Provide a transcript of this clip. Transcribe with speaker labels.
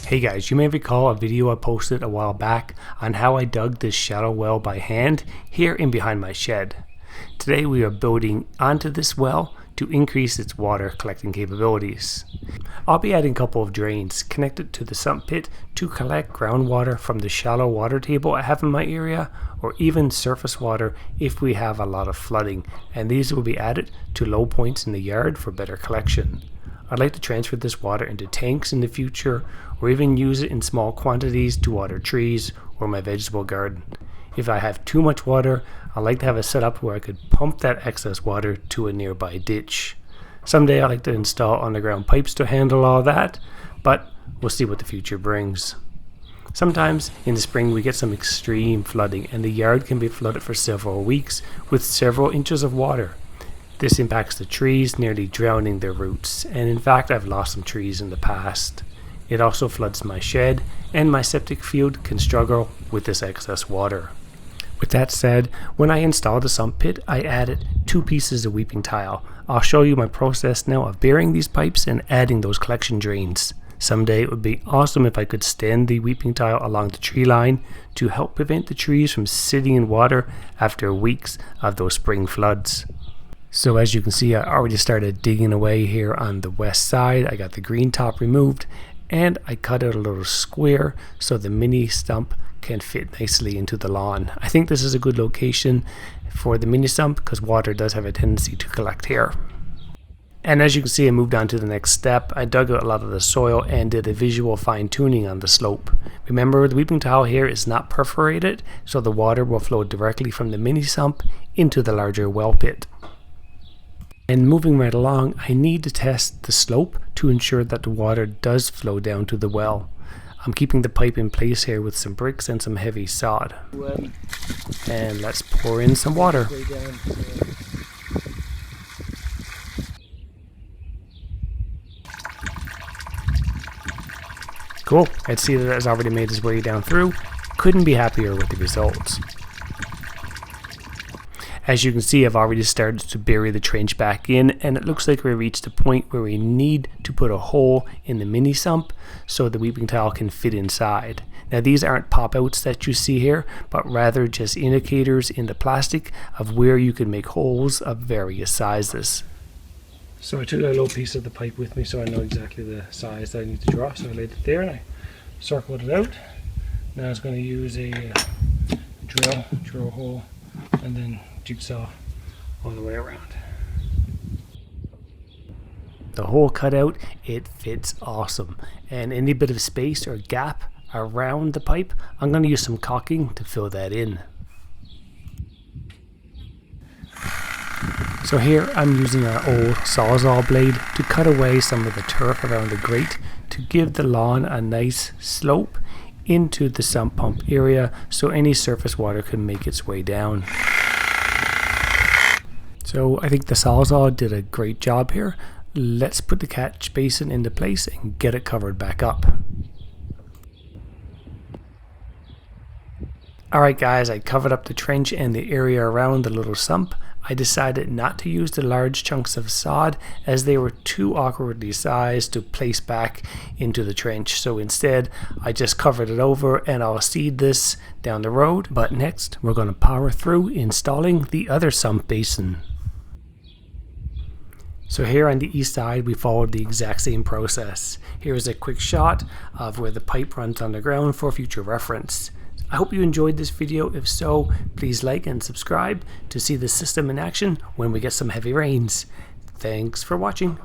Speaker 1: Hey guys, you may recall a video I posted a while back on how I dug this shallow well by hand here in behind my shed. Today we are building onto this well to increase its water collecting capabilities. I'll be adding a couple of drains connected to the sump pit to collect groundwater from the shallow water table I have in my area, or even surface water if we have a lot of flooding, and these will be added to low points in the yard for better collection. I'd like to transfer this water into tanks in the future, or even use it in small quantities to water trees or my vegetable garden. If I have too much water, I like to have a setup where I could pump that excess water to a nearby ditch. Someday I like to install underground pipes to handle all that, but we'll see what the future brings. Sometimes in the spring we get some extreme flooding and the yard can be flooded for several weeks with several inches of water. This impacts the trees, nearly drowning their roots, and in fact I've lost some trees in the past. It also floods my shed, and my septic field can struggle with this excess water. With that said, when I installed the sump pit, I added 2 pieces of weeping tile. I'll show you my process now of burying these pipes and adding those collection drains. Someday it would be awesome if I could stand the weeping tile along the tree line to help prevent the trees from sitting in water after weeks of those spring floods. So as you can see, I already started digging away here on the west side. I got the green top removed and I cut out a little square so the mini sump can fit nicely into the lawn. I think this is a good location for the mini sump because water does have a tendency to collect here. And as you can see, I moved on to the next step. I dug out a lot of the soil and did a visual fine tuning on the slope. Remember, the weeping tile here is not perforated, so the water will flow directly from the mini sump into the larger well pit. And moving right along, I need to test the slope to ensure that the water does flow down to the well. I'm keeping the pipe in place here with some bricks and some heavy sod. And let's pour in some water. Cool, I'd see that it has already made its way down through. Couldn't be happier with the results. As you can see, I've already started to bury the trench back in, and it looks like we reached a point where we need to put a hole in the mini sump so the weeping tile can fit inside. Now these aren't pop-outs that you see here, but rather just indicators in the plastic of where you can make holes of various sizes. So I took a little piece of the pipe with me so I know exactly the size that I need to draw. So I laid it there and I circled it out. Now I was going to use a drill hole and then jigsaw all the way around. The hole cut out, it fits awesome, and any bit of space or gap around the pipe, I'm going to use some caulking to fill that in. So here I'm using an old sawzall blade to cut away some of the turf around the grate to give the lawn a nice slope into the sump pump area so any surface water can make its way down. So I think the sawzall did a great job here. Let's put the catch basin into place and get it covered back up. Alright guys, I covered up the trench and the area around the little sump. I decided not to use the large chunks of sod as they were too awkwardly sized to place back into the trench. So instead, I just covered it over and I'll seed this down the road. But next, we're going to power through installing the other sump basin. So here on the east side, we followed the exact same process. Here's a quick shot of where the pipe runs underground for future reference. I hope you enjoyed this video. If so, please like and subscribe to see the system in action when we get some heavy rains. Thanks for watching.